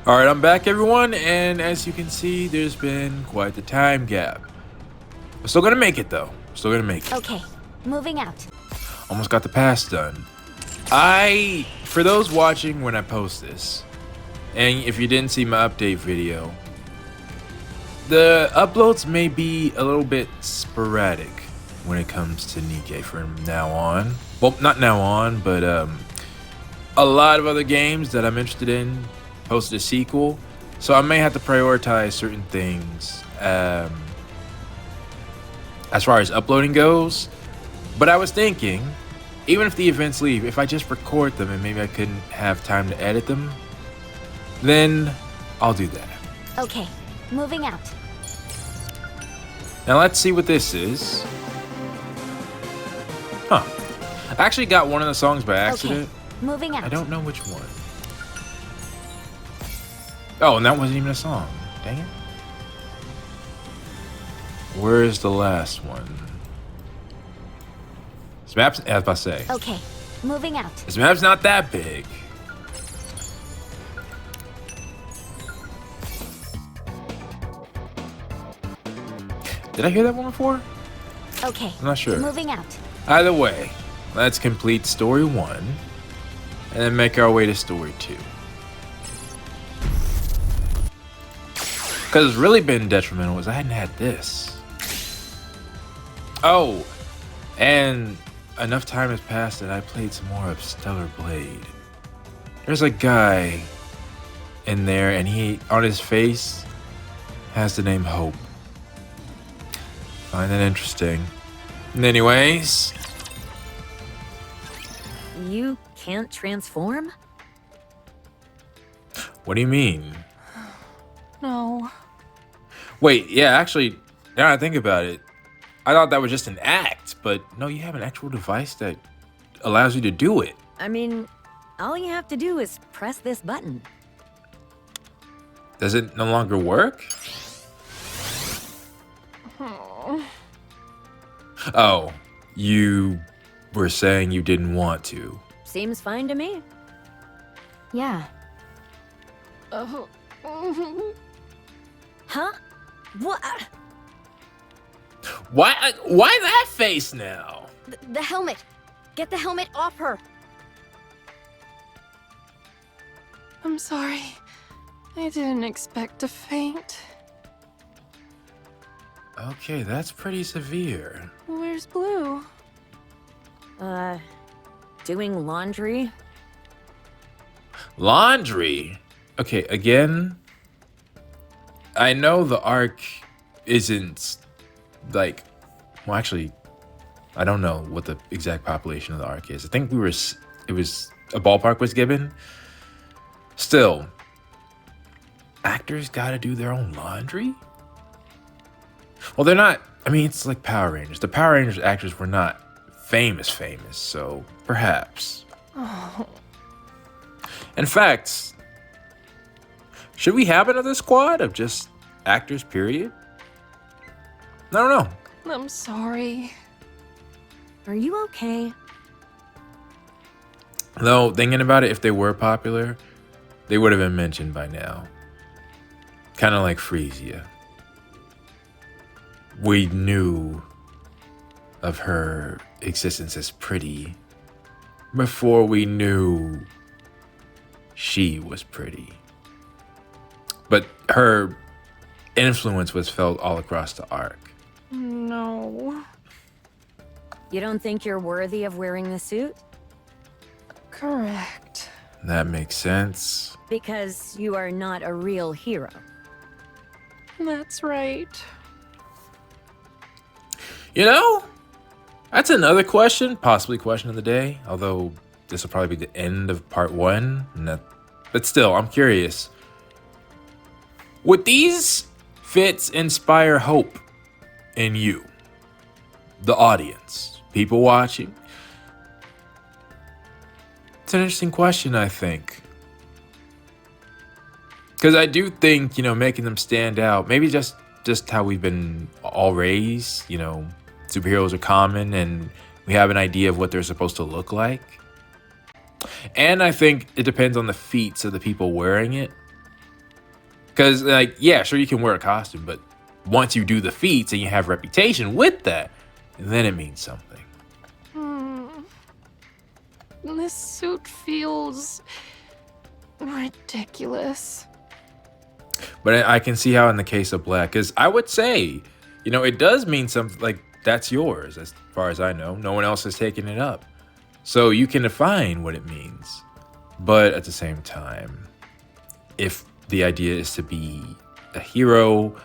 All right, I'm back, everyone, and as you can see, there's been quite the time gap. We're still gonna make it, though. Still gonna make it. Okay, moving out. Almost got the pass done. For those watching when I post this, and if you didn't see my update video, the uploads may be a little bit sporadic when it comes to Nikke from now on. Well, not now on, but a lot of other games that I'm interested in posted a sequel, so I may have to prioritize certain things as far as uploading goes. But I was thinking, even if the events leave, if I just record them and maybe I couldn't have time to edit them, then I'll do that. Okay, moving out. Now let's see what this is. Huh. I actually got one of the songs by accident. Okay, moving out. I don't know which one. Oh, and that wasn't even a song. Dang it. Where's the last one? This map's, I was about to say. Okay, moving out. This map's not that big. Did I hear that one before? Okay, I'm not sure. moving out. Either way, let's complete story 1 and then make our way to story 2. Because it's really been detrimental is I hadn't had this. Oh, and enough time has passed that I played some more of Stellar Blade. There's a guy in there and he, on his face, has the name Hope. Find that interesting. And anyways. You can't transform? What do you mean? No. Wait, yeah, actually, now I think about it, I thought that was just an act, but no, you have an actual device that allows you to do it. I mean, all you have to do is press this button. Does it no longer work? Oh, you were saying you didn't want to. Seems fine to me. Yeah. Huh? What? Why that face now? The helmet. Get the helmet off her. I'm sorry. I didn't expect to faint. Okay, that's pretty severe. Where's Blue? Doing laundry? Laundry? Okay, again, I know the arc isn't like, well, actually, I don't know what the exact population of the arc is. I think it was a ballpark was given. Still, actors gotta do their own laundry? Well, they're not, I mean, it's like Power Rangers. The Power Rangers actors were not famous, so perhaps. Oh. In fact, should we have another squad of just actors, period? I don't know. I'm sorry. Are you okay? Though, thinking about it, if they were popular, they would have been mentioned by now. Kind of like Frisia. We knew of her existence as pretty before we knew she was pretty. But her influence was felt all across the arc. No. You don't think you're worthy of wearing the suit? Correct. That makes sense. Because you are not a real hero. That's right. You know, that's another question, possibly question of the day. Although this will probably be the end of part 1. But still, I'm curious. Would these fits inspire hope in you, the audience, people watching? It's an interesting question, I think. Because I do think, making them stand out, maybe just how we've been all raised, superheroes are common and we have an idea of what they're supposed to look like. And I think it depends on the feats of the people wearing it. Because, like, yeah, sure, you can wear a costume, but once you do the feats and you have reputation with that, then it means something. This suit feels ridiculous. But I can see how in the case of Black, because I would say, you know, it does mean something, like, that's yours, as far as I know. No one else has taken it up. So you can define what it means. But at the same time, if the idea is to be a hero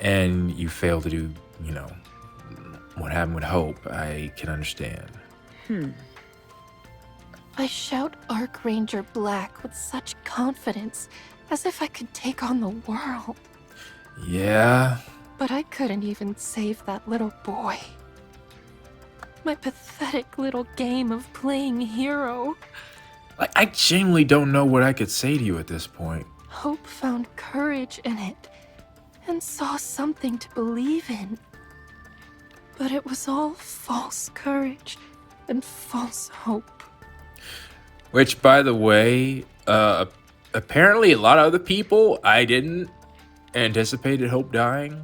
and you fail to do, you know, what happened with Hope, I can understand. I shout Archranger Black with such confidence, as if I could take on the world. Yeah, But I couldn't even save that little boy. My pathetic little game of playing hero. I genuinely don't know what I could say to you at this point. Hope found courage in it, and saw something to believe in. But it was all false courage and false hope. Which, by the way, apparently a lot of other people, I didn't anticipate Hope dying.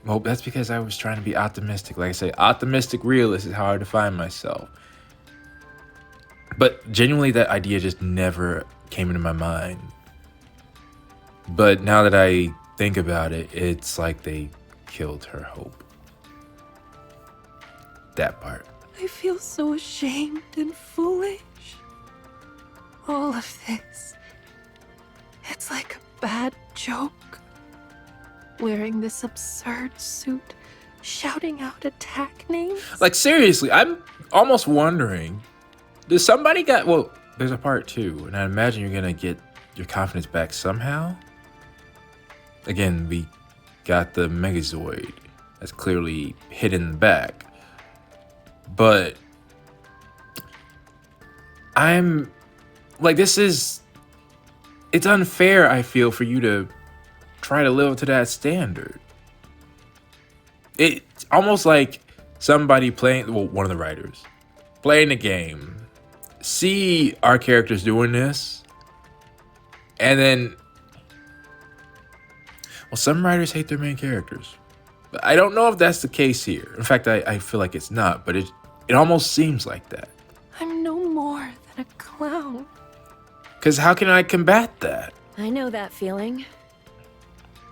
Hope, that's because I was trying to be optimistic. Like I say, optimistic realist is how I define myself. But genuinely, that idea just never came into my mind. But now that I think about it, it's like they killed her hope. That part. I feel so ashamed and foolish. All of this. It's like a bad joke. Wearing this absurd suit, shouting out attack names. Like, seriously, I'm almost wondering, does somebody got, well, there's a part 2, and I imagine you're gonna get your confidence back somehow. Again, we got the Megazord that's clearly hidden in the back. But I'm like, it's unfair, I feel, for you to try to live up to that standard. It's almost like somebody playing, well, one of the writers playing the game, see our characters doing this, and then, well, some writers hate their main characters. But I don't know if that's the case here. In fact, I feel like it's not, but it almost seems like that. I'm no more than a clown. Because how can I combat that? I know that feeling.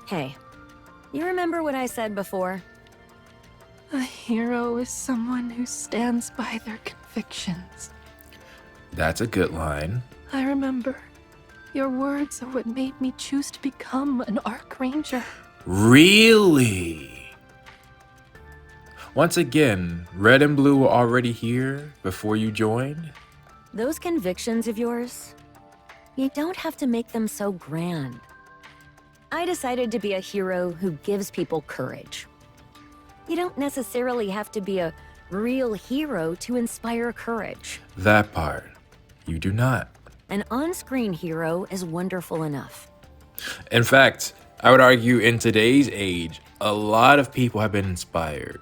Hey, you remember what I said before? A hero is someone who stands by their convictions. That's a good line. I remember. Your words are what made me choose to become an Archranger. Really? Once again, Red and Blue were already here before you joined? Those convictions of yours, you don't have to make them so grand. I decided to be a hero who gives people courage. You don't necessarily have to be a real hero to inspire courage. That part. You do not. An on-screen hero is wonderful enough. In fact, I would argue in today's age, a lot of people have been inspired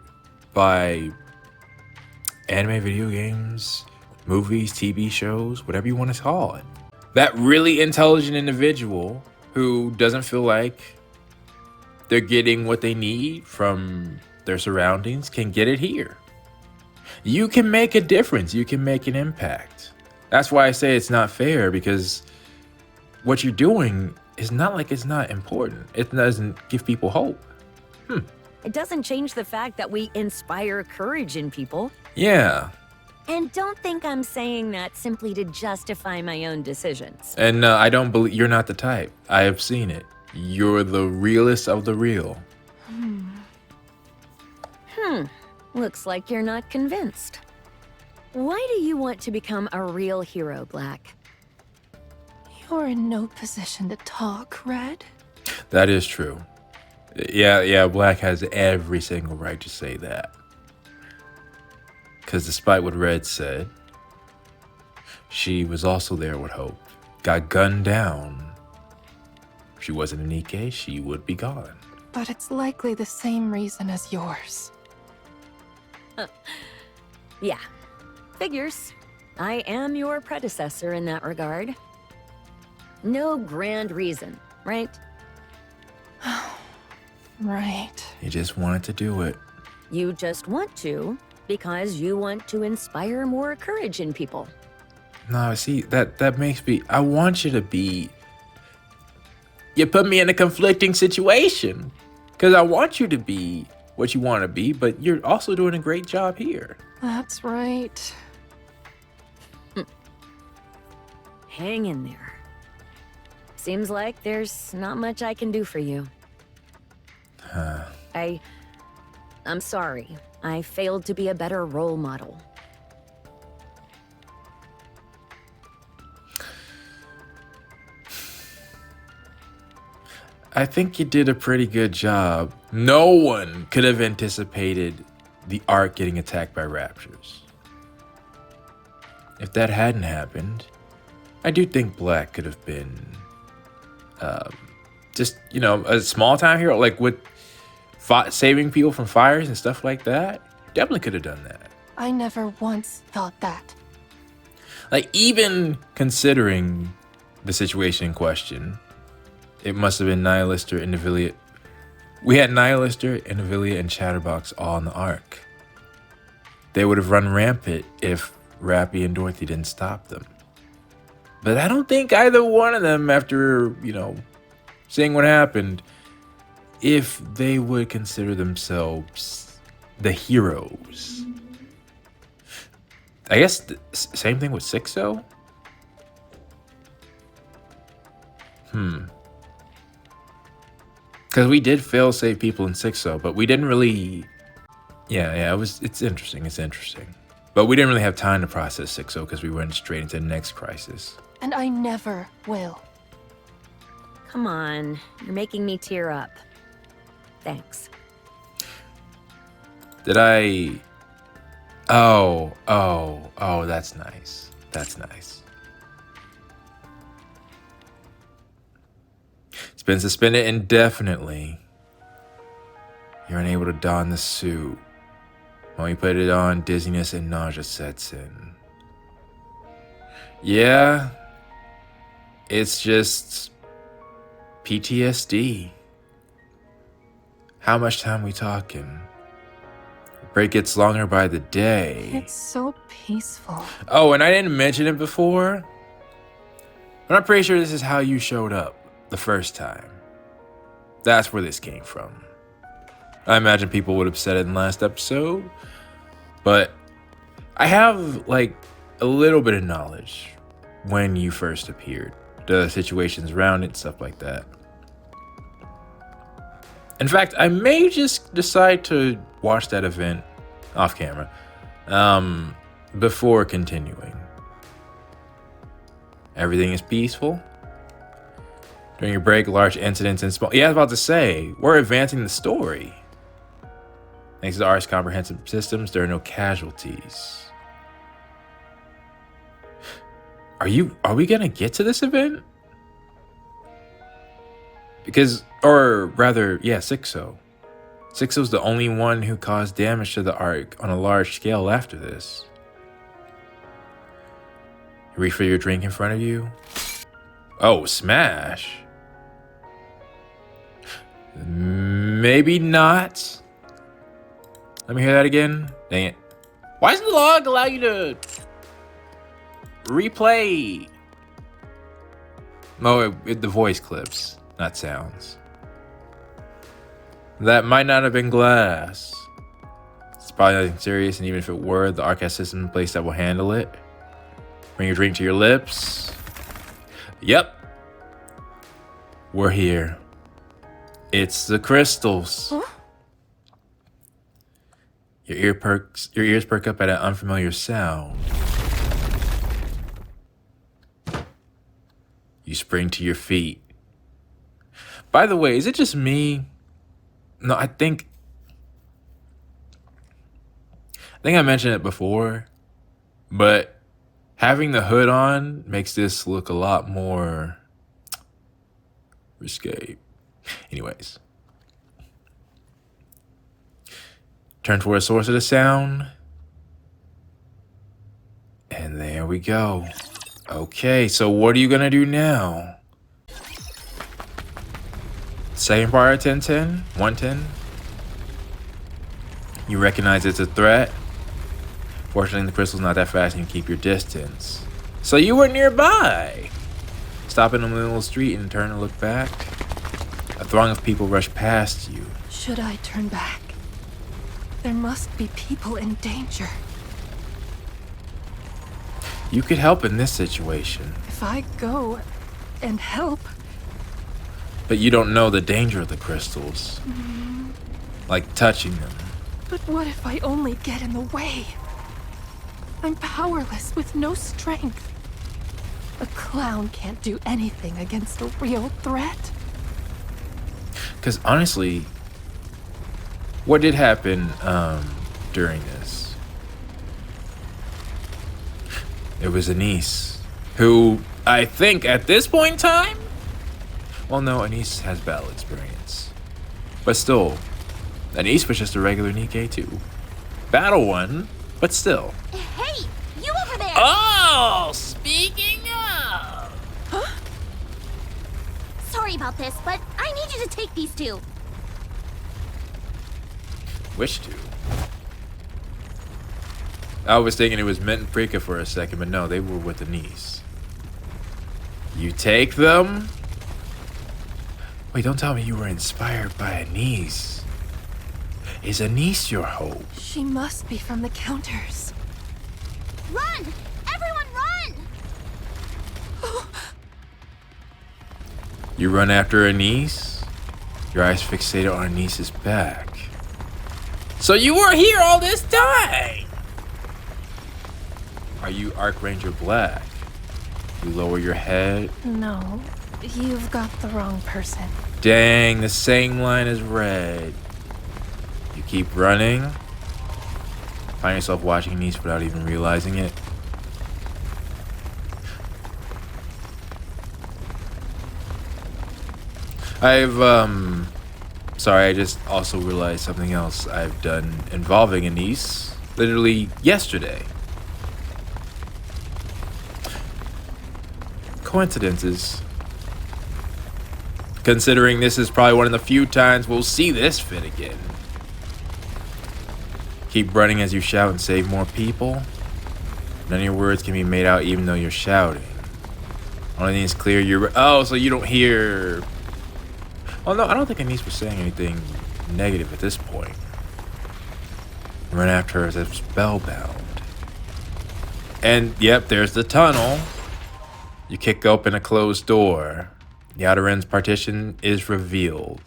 by anime, video games, movies, TV shows, whatever you want to call it. That really intelligent individual who doesn't feel like they're getting what they need from their surroundings can get it here. You can make a difference. You can make an impact. That's why I say it's not fair, because what you're doing is not like it's not important. It doesn't give people hope. It doesn't change the fact that we inspire courage in people. Yeah. And don't think I'm saying that simply to justify my own decisions. And I don't believe you're not the type. I have seen it. You're the realest of the real. Looks like you're not convinced. Why do you want to become a real hero, Black? You're in no position to talk, Red. That is true. Yeah, Black has every single right to say that. Because despite what Red said, she was also there with Hope. Got gunned down. If she wasn't an Ike, she would be gone. But it's likely the same reason as yours. Yeah, figures. I am your predecessor in that regard. No grand reason, right? Right. You just wanted to do it. You just want to because you want to inspire more courage in people. No, see, that makes me... I want you to be... You put me in a conflicting situation. Because I want you to be what you want to be, but you're also doing a great job here. That's right. Hang in there. Seems like there's not much I can do for you. I'm sorry. I failed to be a better role model. I think you did a pretty good job. No one could have anticipated the Ark getting attacked by raptors. If that hadn't happened, I do think Black could have been just, you know, a small time hero, like with saving people from fires and stuff like that. Definitely could have done that. I never once thought that. Like, even considering the situation in question, it must have been Nihilister, Invisibilia. We had Nihilister, Invisibilia, and Chatterbox all in the Ark. They would have run rampant if Rappy and Dorothy didn't stop them. But I don't think either one of them, after, you know, seeing what happened, if they would consider themselves the heroes. I guess the same thing with Sixo? Because we did fail save people in Sixo, but we didn't really... Yeah, it's interesting. But we didn't really have time to process Sixo because we went straight into the next crisis. And I never will. Come on, you're making me tear up. Thanks. Did I... Oh, that's nice. That's nice. It's been suspended indefinitely. You're unable to don the suit. When you put it on, dizziness and nausea sets in. Yeah, it's just PTSD. How much time we talking? The break gets longer by the day. It's so peaceful. Oh, and I didn't mention it before, but I'm pretty sure this is how you showed up the first time. That's where this came from. I imagine people would have said it in the last episode, but I have like a little bit of knowledge when you first appeared, the situations around it, stuff like that. In fact, I may just decide to watch that event off camera before continuing. Everything is peaceful. During your break, large incidents and small... Yeah, I was about to say, we're advancing the story. Thanks to the Ark's comprehensive systems, there are no casualties. Are we gonna get to this event? Because, or rather, yeah, Sixo. Sixo's the only one who caused damage to the Ark on a large scale after this. You refill your drink in front of you? Oh, smash. Maybe not. Let me hear that again. Dang it. Why does the log allow you to replay? Oh, the voice clips, not sounds. That might not have been glass. It's probably nothing serious, and even if it were, the Ark has system in place that will handle it. Bring your drink to your lips. Yep. We're here. It's the crystals. Huh? Your ears perk up at an unfamiliar sound. You spring to your feet. By the way, is it just me? No, I think I mentioned it before, but having the hood on makes this look a lot more risque. Anyways. Turn toward the source of the sound. And there we go. Okay, so what are you gonna do now? Second part of 1010? 110? You recognize it's a threat. Fortunately, the crystal's not that fast and you keep your distance. So you were nearby. Stop in the middle of the street and turn to look back. A throng of people rush past you. Should I turn back? There must be people in danger. You could help in this situation, If I go and help, but you don't know the danger of the crystals. Like touching them. but what if I only get in the way? I'm powerless with no strength. A clown can't do anything against a real threat. Because honestly, what did happen during this? It was Anise, who I think at this point in time, well, no, Anise has battle experience, but still, Anise was just a regular Nikke too. Battle one, but still. Hey, you over there! Oh, speaking of. Sorry about this, but I need you to take these two. Which two? I was thinking it was Mint and Prika for a second, but no, they were with Anise. You take them? Wait, don't tell me you were inspired by Anise. Is Anise your hope? She must be from the counters. Run! Everyone run! You run after Anise? Your eyes fixated on Anise's back. So you were here all this time! Are you Archranger Black? You lower your head. No, you've got the wrong person. Dang, the same line as Red. You keep running. Find yourself watching Anise without even realizing it. Sorry, I just also realized something else I've done involving Anise literally yesterday. Coincidences. Considering this is probably one of the few times we'll see this fit again. Keep running as you shout and save more people. None of your words can be made out even though you're shouting. Only thing is clear you're... Oh, so you don't hear... Oh no, I don't think Anise was saying anything negative at this point. Run after her as if spellbound. And yep, there's the tunnel. You kick open a closed door. The outer end's partition is revealed.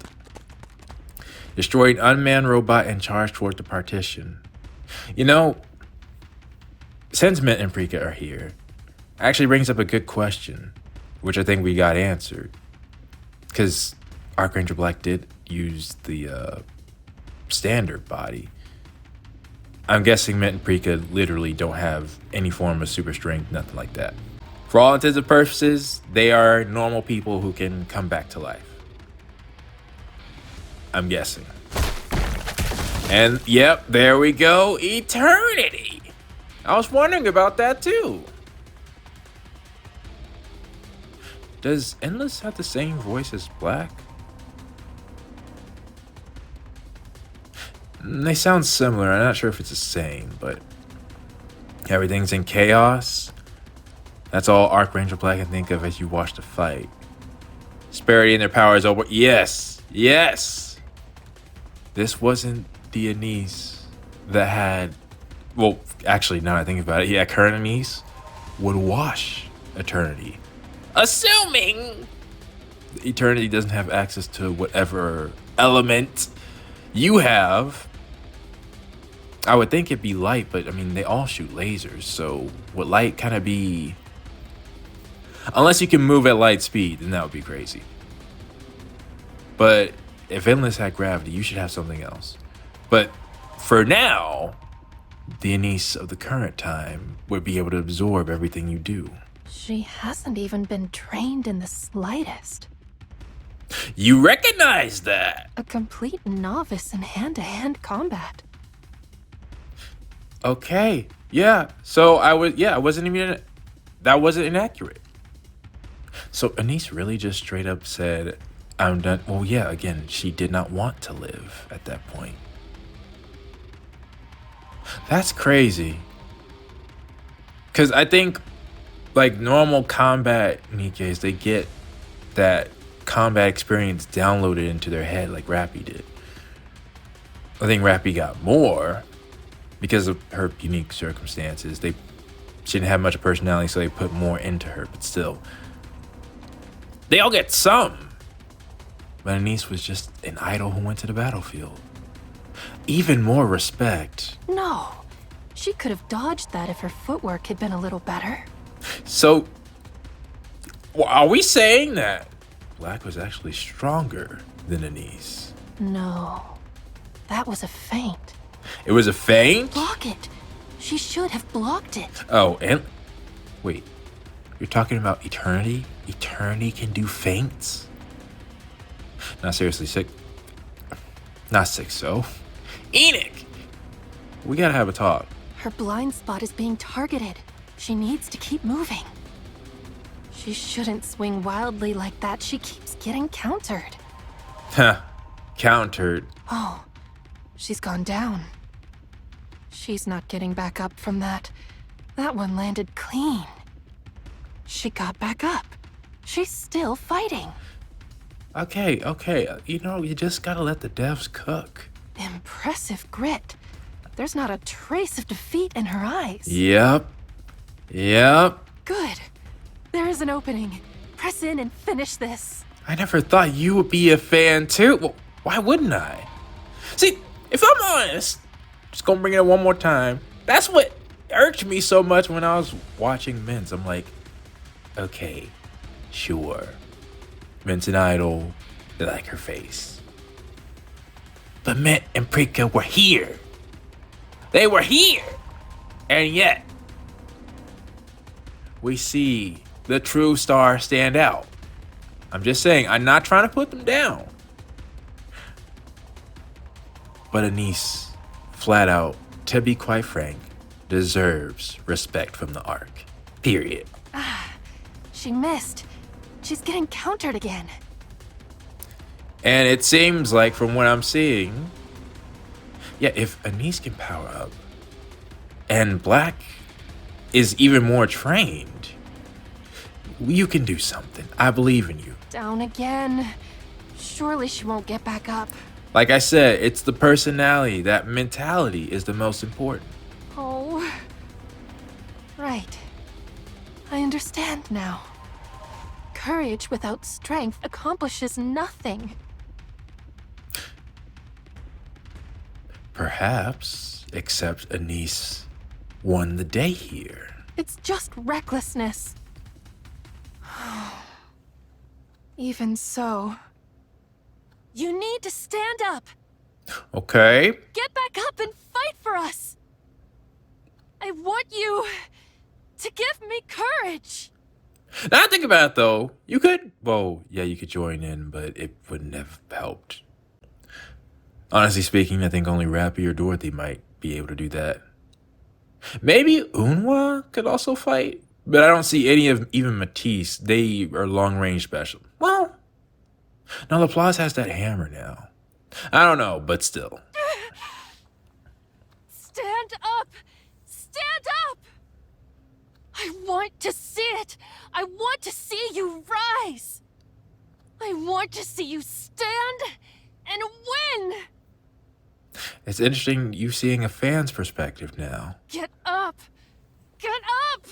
Destroy an unmanned robot and charge toward the partition. You know, since Mint and Prika are here, actually brings up a good question, which I think we got answered. Because Archranger Black did use the standard body. I'm guessing Mint and Prika literally don't have any form of super strength, nothing like that. For all intents and purposes, they are normal people who can come back to life. I'm guessing. And yep, there we go. Eternity. I was wondering about that too. Does Endless have the same voice as Black? They sound similar. I'm not sure if it's the same, but everything's in chaos. That's all Archranger Black can think of as you watch the fight. Disparity in their powers over. Yes, yes. This wasn't the Anise that had. Well, actually, now that I think about it, yeah, current Anise would wash Eternity. Assuming Eternity doesn't have access to whatever element you have. I would think it'd be light, but I mean, they all shoot lasers, so would light kind of be... Unless you can move at light speed, then that would be crazy. But if Endless had gravity, you should have something else. But for now, the Anise of the current time would be able to absorb everything you do. She hasn't even been trained in the slightest. You recognize that? A complete novice in hand-to-hand combat. Okay, yeah. So I wasn't even... That wasn't inaccurate. So Anise really just straight up said, I'm done. Well, yeah, again, she did not want to live at that point. That's crazy. Because I think, like, normal combat Nikkei's, they get that combat experience downloaded into their head like Rappy did. I think Rappy got more because of her unique circumstances. She didn't have much personality, so they put more into her, but still. They all get some. But Anise was just an idol who went to the battlefield. Even more respect. No. She could have dodged that if her footwork had been a little better. So, are we saying that Black was actually stronger than Anise? No. That was a feint. It was a feint? Block it. She should have blocked it. Oh, and wait. You're talking about Eternity? Eternity can do feints? Not seriously, sick. Not sick, so. Enoch! We gotta have a talk. Her blind spot is being targeted. She needs to keep moving. She shouldn't swing wildly like that. She keeps getting countered. Huh. Countered. Oh, she's gone down. She's not getting back up from that. That one landed clean. She got back up. She's still fighting. Okay. You know, you just gotta let the devs cook. Impressive grit. There's not a trace of defeat in her eyes. Yep. Good. There is an opening. Press in and finish this. I never thought you would be a fan too. Well, why wouldn't I? See, if I'm honest, just gonna bring it up one more time. That's what irked me so much when I was watching Mince. I'm like, okay, sure. Mince and Idol, they like her face. But Mint and Prika were here. They were here. And yet, we see the true star stand out. I'm just saying, I'm not trying to put them down. But Anise, flat out, to be quite frank, deserves respect from the ARC. Period. She missed. She's getting countered again. And it seems like, from what I'm seeing, yeah, if Anise can power up, and Black is even more trained, you can do something. I believe in you. Down again. Surely she won't get back up. Like I said, it's the personality, that mentality is the most important. Oh. Right. I understand now. Courage without strength accomplishes nothing. Perhaps, except Anise won the day here. It's just recklessness. Even so. You need to stand up. Okay. Get back up and fight for us. I want you to give me courage. Now think about it though. You could, well, yeah, you could join in, but it wouldn't have helped. Honestly speaking, I think only Rappy or Dorothy might be able to do that. Maybe Unwa could also fight, but I don't see any of even Matisse. They are long range special. Well, no, Laplace has that hammer now. I don't know, but still. Stand up! Stand up! I want to see it! I want to see you rise! I want to see you stand and win! It's interesting you seeing a fan's perspective now. Get up! Get up!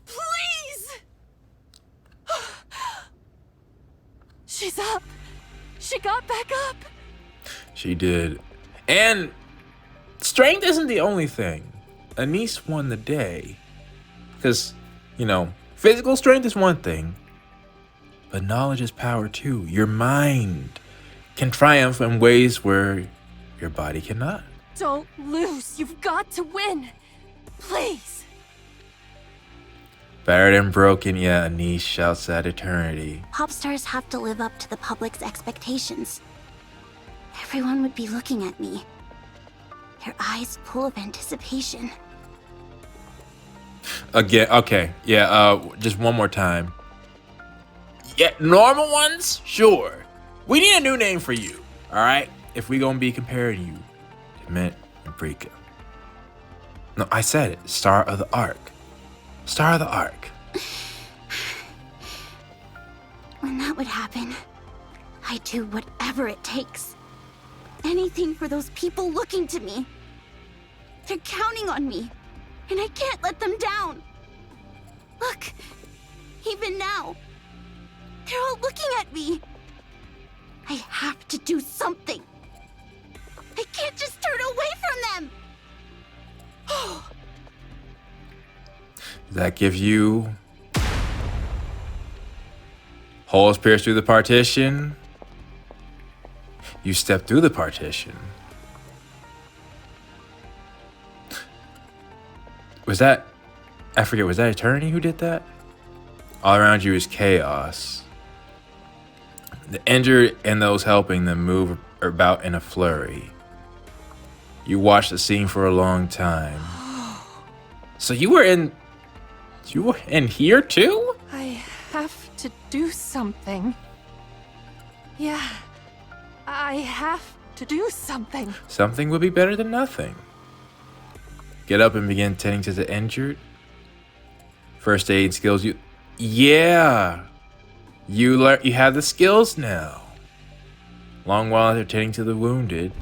Please! She's up! She got back up! She did. And strength isn't the only thing. Anise won the day. Because, you know, physical strength is one thing, but knowledge is power too. Your mind can triumph in ways where your body cannot. Don't lose. You've got to win. Please. Battered and broken, yeah, Anise shouts at eternity. Pop stars have to live up to the public's expectations. Everyone would be looking at me, their eyes full of anticipation. Again, okay, yeah, just one more time. Yeah, normal ones, sure. We need a new name for you, all right? If we gonna be comparing you to Mint and Rika. No, I said it. Star of the Ark. Star of the Ark. When that would happen, I'd do whatever it takes. Anything for those people looking to me. They're counting on me, and I can't let them down. Look, even now, they're all looking at me. I have to do something. I can't just turn away from them. Does that give you holes pierced through the partition? You step through the partition. Was that, I forget, was that Eternity who did that? All around you is chaos. The injured and those helping them move about in a flurry. You watched the scene for a long time. So you were in here too? I have to do something. Yeah, I have to do something. Something would be better than nothing. Get up and begin tending to the injured. First aid skills, yeah. You have the skills now. Long while they're tending to the wounded.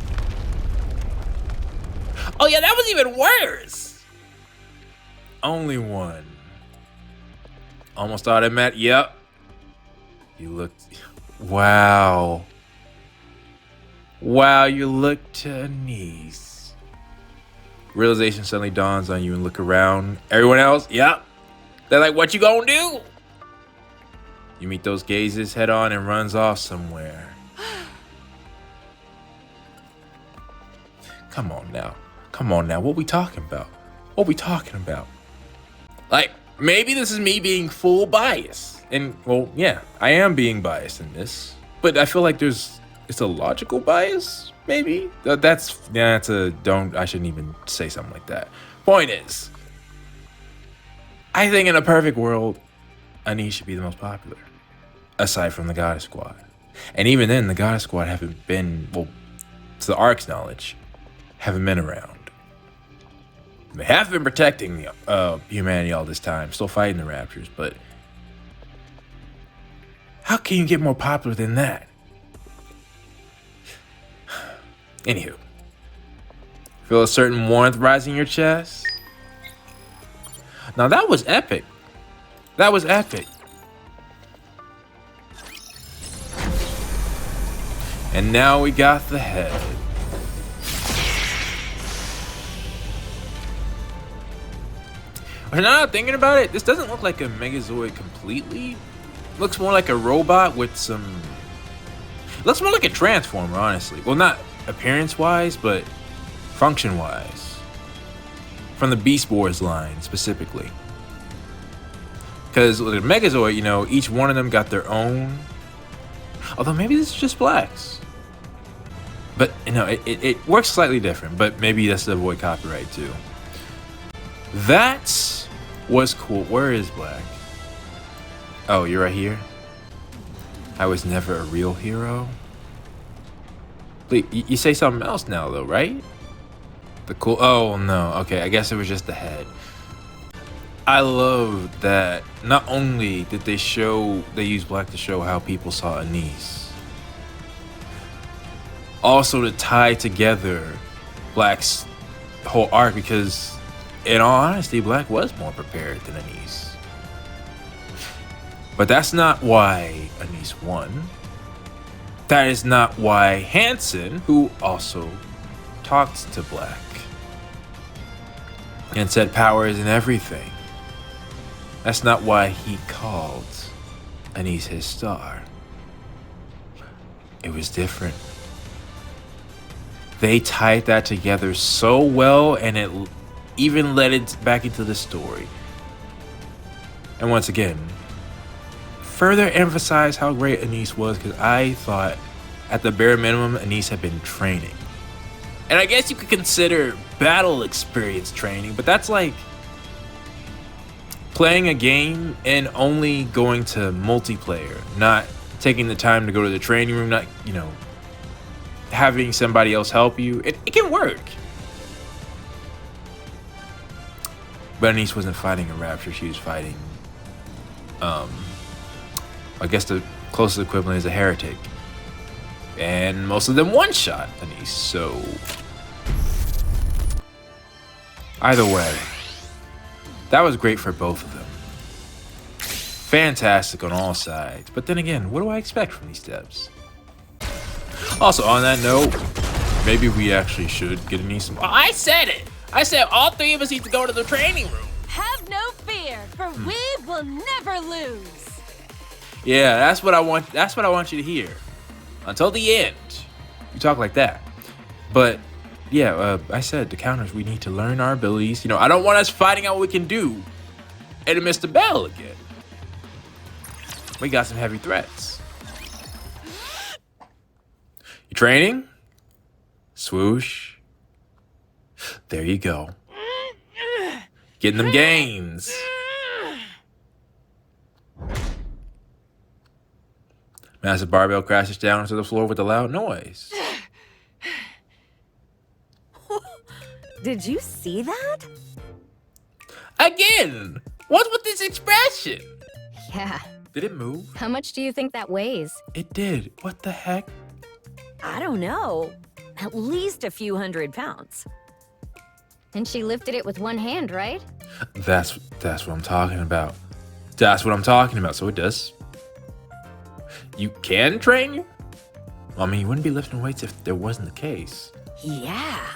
Oh yeah, that was even worse. Only one. Almost automatic. Yep. You looked. Wow. Wow, you look to Anise. Realization suddenly dawns on you and look around. Everyone else, yep. They're like, what you gonna do? You meet those gazes head on and runs off somewhere. Come on now. Come on now. What we talking about? What we talking about? Like, maybe this is me being full biased. And, well, yeah, I am being biased in this. But I feel like it's a logical bias, maybe? I shouldn't even say something like that. Point is, I think in a perfect world, Anise should be the most popular. Aside from the Goddess Squad. And even then, the Goddess Squad haven't been, well, to the Ark's knowledge, haven't been around. They have been protecting humanity all this time, still fighting the Raptors, but how can you get more popular than that? Anywho, feel a certain warmth rising in your chest? Now that was epic. That was epic. And now we got the head. Now I'm thinking about it, this doesn't look like a Megazord completely. It looks more like a robot with some... It looks more like a Transformer, honestly. Well, not appearance-wise, but function-wise. From the Beast Wars line, specifically. Because with a Megazord, you know, each one of them got their own... Although maybe this is just Black's. But, you know, it works slightly different, but maybe that's to avoid copyright, too. That was cool. Where is Black? Oh, you're right here? I was never a real hero? Please, you say something else now, though, right? The cool... Oh, no. Okay, I guess it was just the head. I love that not only did they use Black to show how people saw Anise, also to tie together Black's whole arc, because in all honesty, Black was more prepared than Anise. But that's not why Anise won. That is not why Hansen, who also talked to Black and said power isn't everything. That's not why he called Anise his star. It was different. They tied that together so well, and it even led it back into the story. And once again, further emphasize how great Anise was, because I thought at the bare minimum Anise had been training. And I guess you could consider battle experience training, but that's like playing a game and only going to multiplayer, not taking the time to go to the training room, not, you know, having somebody else help you, it can work. Berenice wasn't fighting a rapture, she was fighting, I guess the closest equivalent is a heretic. And most of them one-shot Berenice, so... Either way, that was great for both of them. Fantastic on all sides. But then again, what do I expect from these steps? Also, on that note, maybe we actually should get Berenice some... I said it! I said all three of us need to go to the training room. Have no fear, for we will never lose. Yeah, that's what I want. That's what I want you to hear. Until the end, you talk like that. But yeah, I said the counters. We need to learn our abilities. You know, I don't want us fighting out what we can do and to miss the bell again. We got some heavy threats. You training? Swoosh. There you go. Getting them gains. Massive barbell crashes down onto the floor with a loud noise. Did you see that? Again! What's with this expression? Yeah. Did it move? How much do you think that weighs? It did. What the heck? I don't know. At least a few 100 pounds. And she lifted it with one hand, right? That's what I'm talking about. That's what I'm talking about. So it does. You can train you? I mean, you wouldn't be lifting weights if there wasn't the case. Yeah.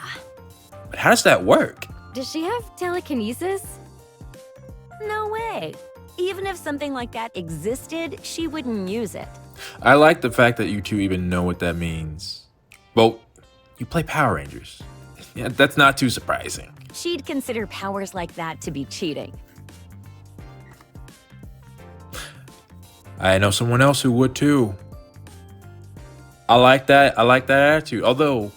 But how does that work? Does she have telekinesis? No way. Even if something like that existed, she wouldn't use it. I like the fact that you two even know what that means. Well, you play Power Rangers. Yeah, that's not too surprising. She'd consider powers like that to be cheating. I know someone else who would too. I like that. I like that attitude. Although,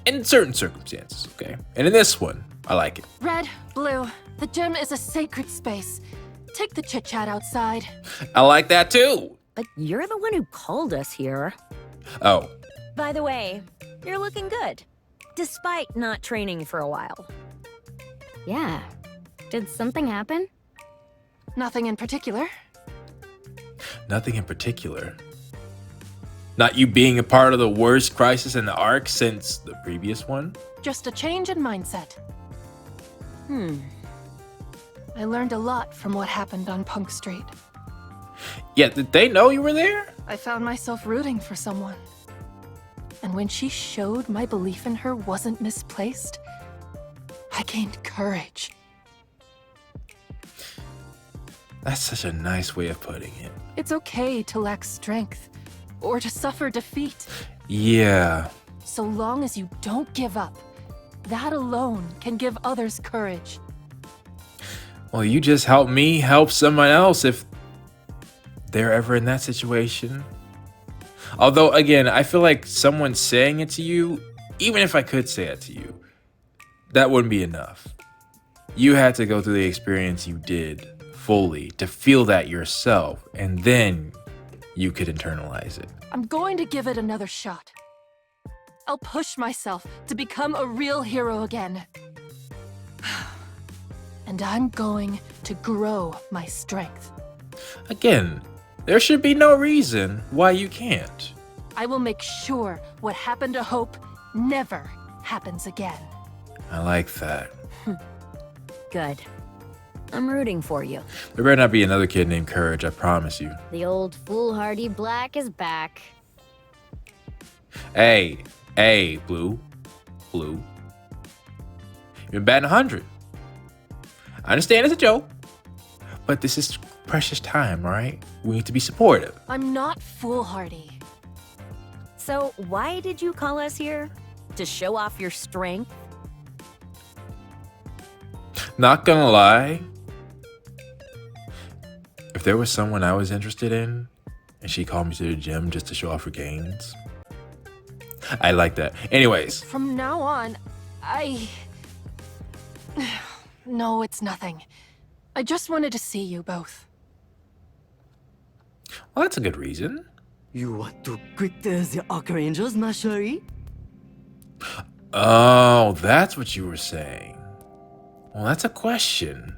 in certain circumstances, okay? And in this one, I like it. Red, blue, the gym is a sacred space. Take the chit-chat outside. I like that too. But you're the one who called us here. Oh, By the way, you're looking good. Despite not training for a while. Yeah. Did something happen? Nothing in particular. nothing in particular. Not you being a part of the worst crisis in the arc since the previous one? Just a change in mindset. I learned a lot from what happened on Punk Street. Yeah, did they know you were there? I found myself rooting for someone. And when she showed my belief in her wasn't misplaced, I gained courage. That's such a nice way of putting it. It's okay to lack strength, or to suffer defeat, Yeah. so long as you don't give up. That alone can give others courage. Well, you just help me help someone else if they're ever in that situation. Although, again, I feel like someone saying it to you, even if I could say it to you, that wouldn't be enough. You had to go through the experience you did fully to feel that yourself, and then you could internalize it. I'm going to give it another shot. I'll push myself to become a real hero again. And I'm going to grow my strength. Again, there should be no reason why you can't. I will make sure what happened to Hope never happens again. I like that. Good. I'm rooting for you. There better not be another kid named Courage, I promise you. The old foolhardy Black is back. Hey, Blue. You've been batting 100. I understand it's a joke, but this is precious time, all right? We need to be supportive. I'm not foolhardy. So, why did you call us here? To show off your strength? Not gonna lie, if there was someone I was interested in and she called me to the gym just to show off her gains, I like that. Anyways, From now on, No, it's nothing. I just wanted to see you both. Well, that's a good reason. You want to quit the Arc Rangers, ma chérie? Oh, that's what you were saying. Well, that's a question.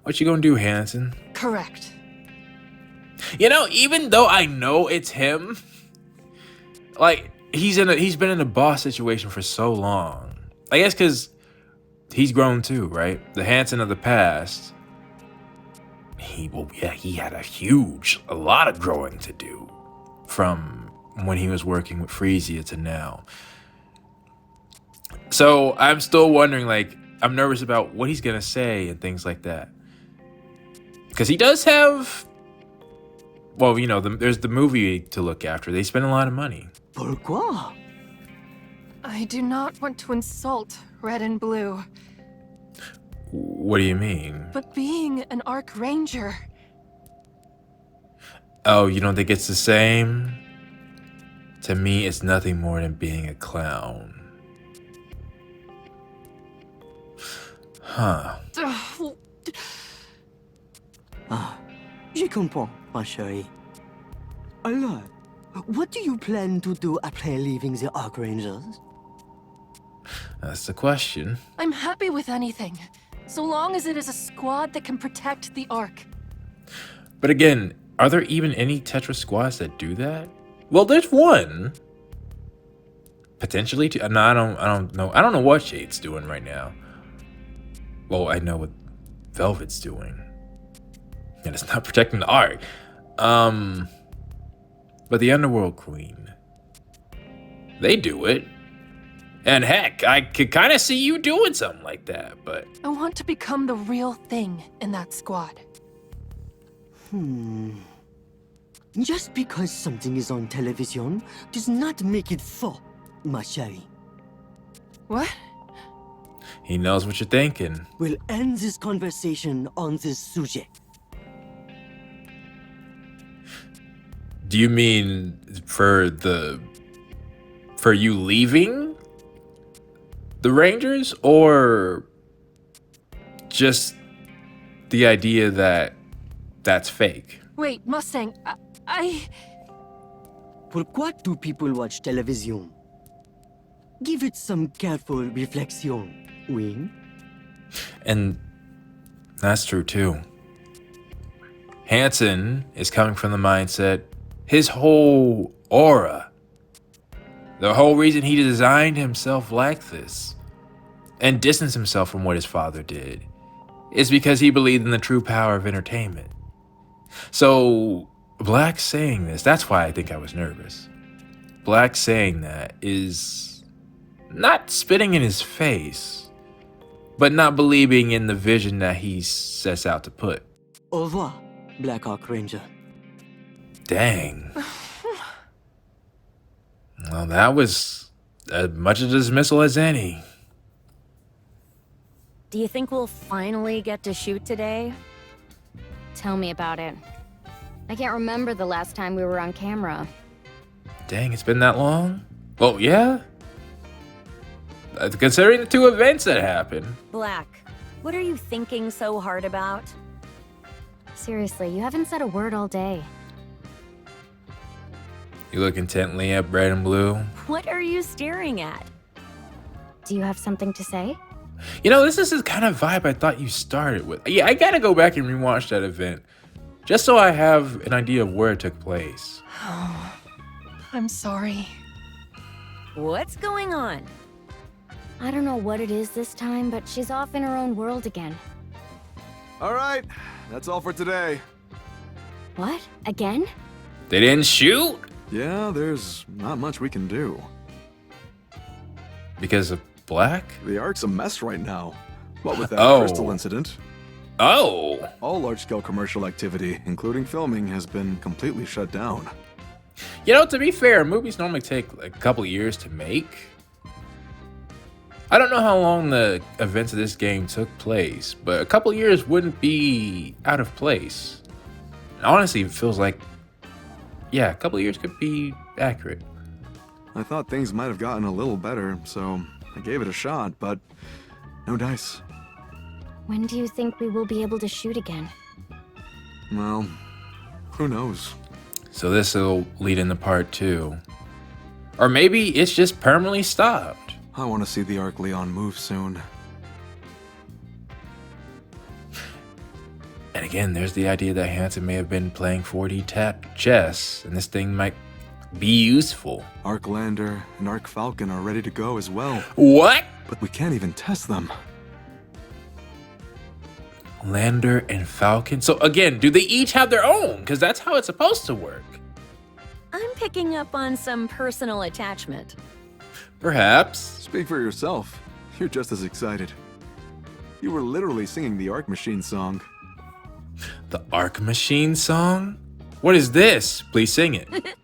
What you gonna do, Hanson? Correct. You know, even though I know it's him, like he's been in a boss situation for so long. I guess because he's grown too, right? The Hanson of the past. He had a lot of growing to do from when he was working with Frisia to now. So I'm still wondering, like, I'm nervous about what he's gonna say and things like that. Because he does have, well, you know, there's the movie to look after. They spend a lot of money. Pourquoi? I do not want to insult Red and Blue, What do you mean? but being an Arc Ranger, Oh, you don't think it's the same? To me, it's nothing more than being a clown. Huh. ugh, Je comprends, ma chérie. Alors, what do you plan to do après leaving the Arc Rangers? That's the question. I'm happy with anything, so long as it is a squad that can protect the Ark. But again, are there even any Tetra squads that do that? Well, there's one. Potentially two. No, I don't know. I don't know what Shade's doing right now. Well, I know what Velvet's doing. And it's not protecting the Ark. But the Underworld Queen, they do it. And heck, I could kind of see you doing something like that, but I want to become the real thing in that squad. Just because something is on television does not make it faux, ma chérie. What? he knows what you're thinking. We'll end this conversation on this subject. Do you mean for you leaving the Rangers, or just the idea that that's fake? Wait, Mustang, I... Pourquoi do people watch television? Give it some careful reflection, oui? And that's true too. Hanson is coming from the mindset, his whole aura, the whole reason he designed himself like this and distanced himself from what his father did is because he believed in the true power of entertainment. So Black saying this, that's why I think I was nervous. Black saying that is not spitting in his face, but not believing in the vision that he sets out to put. Au revoir, Black Arc Ranger. Dang. Well, that was as much a dismissal as any. Do you think we'll finally get to shoot today? Tell me about it. I can't remember the last time we were on camera. Dang, it's been that long? Well, yeah. Considering the two events that happened. Black, what are you thinking so hard about? Seriously, you haven't said a word all day. You look intently at Red and Blue. What are you staring at? Do you have something to say? You know, this is the kind of vibe I thought you started with. Yeah, I gotta go back and rewatch that event, just so I have an idea of where it took place. I'm sorry. What's going on? I don't know what it is this time, but she's off in her own world again. All right, that's all for today. What? Again? They didn't shoot? Yeah, there's not much we can do. Because of Black? The Ark's a mess right now. What with that Oh. crystal incident, Oh! all large-scale commercial activity, including filming, has been completely shut down. You know, to be fair, movies normally take like a couple years to make. I don't know how long the events of this game took place, but a couple years wouldn't be out of place. Honestly, it feels like, yeah, a couple years could be accurate. I thought things might have gotten a little better, so I gave it a shot, but no dice. When do you think we will be able to shoot again? Well, Who knows? So this will lead into part 2. Or maybe it's just permanently stopped. I want to see the Arc Leon move soon. And again, there's the idea that Hansen may have been playing 4D tap chess, and this thing might be useful. Arc Lander and Arc Falcon are ready to go as well, What? but we can't even test them. Lander and Falcon? So again, do they each have their own? Because that's how it's supposed to work. I'm picking up on some personal attachment. Perhaps. Speak for yourself. You're just as excited. You were literally singing the Arc Machine song. The Arc Machine song? What is this? Please sing it.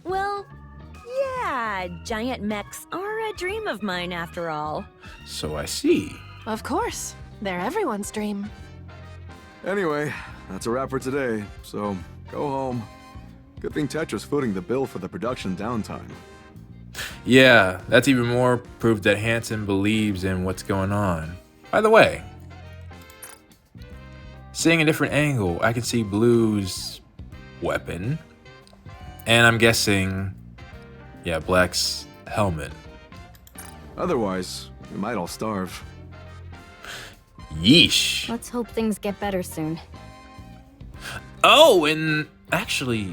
Well, yeah, giant mechs are a dream of mine after all. So I see. Of course. They're everyone's dream. Anyway, that's a wrap for today, so go home. Good thing Tetra's footing the bill for the production downtime. Yeah, that's even more proof that Hansen believes in what's going on. By the way, seeing a different angle, I can see Blue's weapon. And I'm guessing, yeah, Black's helmet. Otherwise, we might all starve. Yeesh. Let's hope things get better soon. Oh, and actually,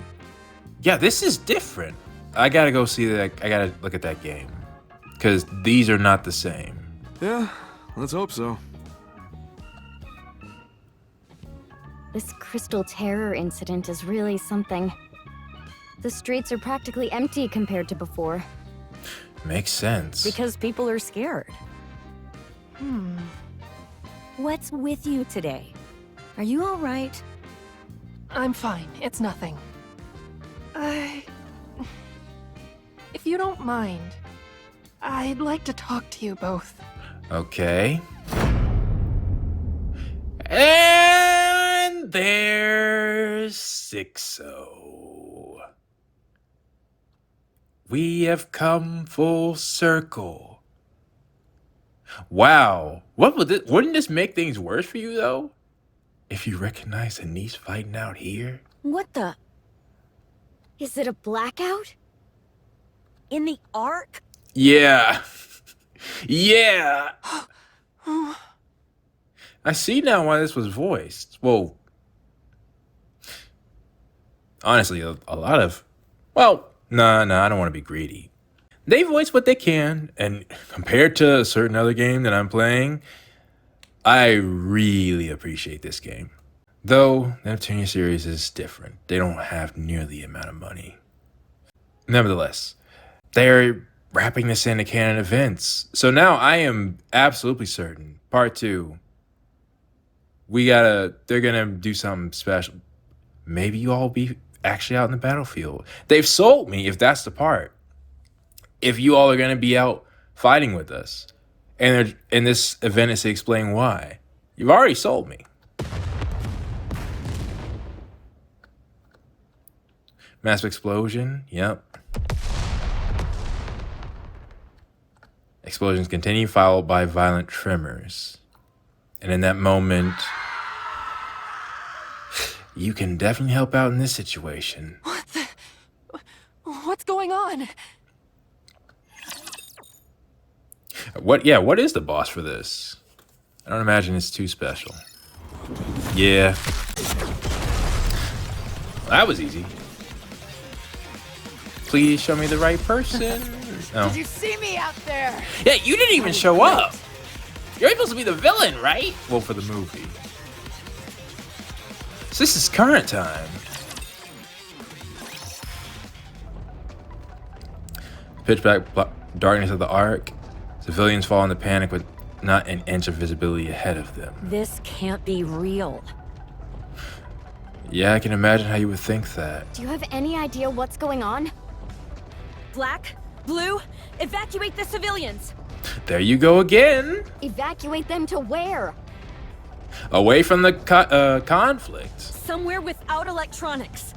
yeah, this is different. I gotta go see that. I gotta look at that game. Because these are not the same. Yeah, let's hope so. This Crystal Terror incident is really something. The streets are practically empty compared to before. Makes sense. Because people are scared. What's with you today? Are you all right? I'm fine. It's nothing. If you don't mind, I'd like to talk to you both. Okay. And there's Sixo. We have come full circle. Wow. Wouldn't this make things worse for you, though? If you recognize a niece fighting out here? What the? Is it a blackout? In the Ark? Yeah. Yeah. I see now why this was voiced. Well, honestly, a lot of... Well, no, I don't want to be greedy. They voice what they can, and compared to a certain other game that I'm playing, I really appreciate this game. Though, the Neptunia series is different. They don't have nearly the amount of money. Nevertheless, they're wrapping this into canon events. So now I am absolutely certain, part 2, they're gonna do something special. Maybe you all be actually out in the battlefield. They've sold me, if that's the part. If you all are gonna be out fighting with us. And in this event is to explain why. You've already sold me. Massive explosion, yep. Explosions continue, followed by violent tremors. And in that moment, you can definitely help out in this situation. What's going on? What is the boss for this? I don't imagine it's too special. Yeah. That was easy. Please show me the right person. Oh. Did you see me out there? Yeah, you didn't even show up. You're supposed to be the villain, right? Well, for the movie. So this is current time. Pitch black darkness of the Ark. Civilians fall into panic with not an inch of visibility ahead of them. This can't be real. Yeah, I can imagine how you would think that. Do you have any idea what's going on? Black, Blue, evacuate the civilians. There you go again. Evacuate them to where? Away from the conflict. Somewhere without electronics.